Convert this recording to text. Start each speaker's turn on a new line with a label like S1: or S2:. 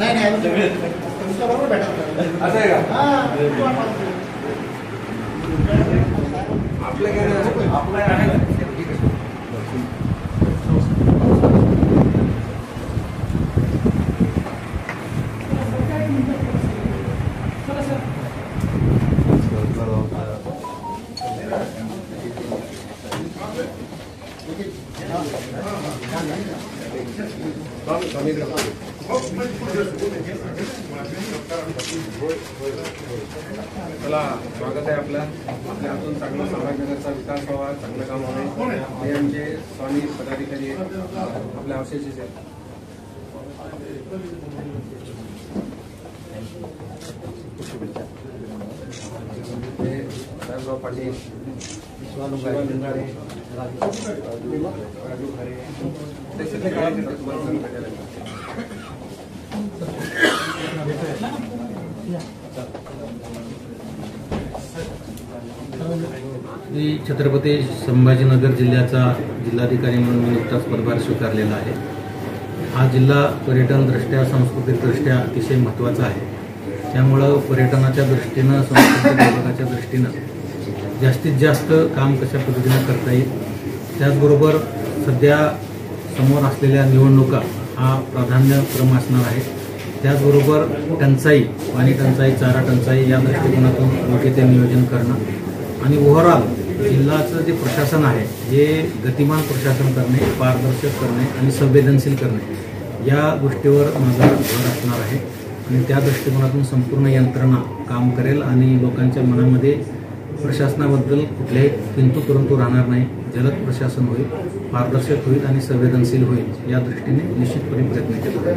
S1: नाही नाही तुमच्या बरोबर भेटा
S2: असं आहे का?
S1: आपलं
S2: काय आपलं आहे ना ठीक आहे. चला स्वागत आहे आपल्या हातून चांगलं समाजनगरचा विकास व्हावा, चांगलं काम व्हावे हे आमचे स्वामी पदाधिकारी आपल्या अवशेषीच आहेत. साहेबराव पाटील, राजू खरे ते सगळे कार्यकर्ते तुम्हाला भेटायला.
S3: मी छत्रपती संभाजीनगर जिल्ह्याचा जिल्हाधिकारी म्हणून मी नुकताच पदभार स्वीकारलेला आहे. हा जिल्हा पर्यटनदृष्ट्या सांस्कृतिकदृष्ट्या अतिशय महत्त्वाचा आहे. त्यामुळं पर्यटनाच्या दृष्टीनं सांस्कृतिक विभागाच्या दृष्टीनं जास्तीत जास्त काम कशा पद्धतीनं करता येईल, त्याचबरोबर सध्या समोर असलेल्या निवडणुका हा प्राधान्यक्रम असणार आहे. त्याचबरोबर टंचाई, पाणी टंचाई, चारा टंचाई या दृष्टिकोनातून योग्य ते नियोजन करणं आणि ओव्हरऑल जिल्ह्याचं जे प्रशासन आहे हे गतिमान प्रशासन करणे, पारदर्शक करणे आणि संवेदनशील करणे या गोष्टीवर माझा भर असणार आहे. आणि त्या दृष्टिकोनातून संपूर्ण यंत्रणा काम करेल आणि लोकांच्या मनामध्ये प्रशासनाबद्दल कुठल्याही किंतु परंतु राहणार नाही. जलद प्रशासन होईल, पारदर्शक होईल आणि संवेदनशील होईल या दृष्टीने निश्चितपणे प्रयत्न केला.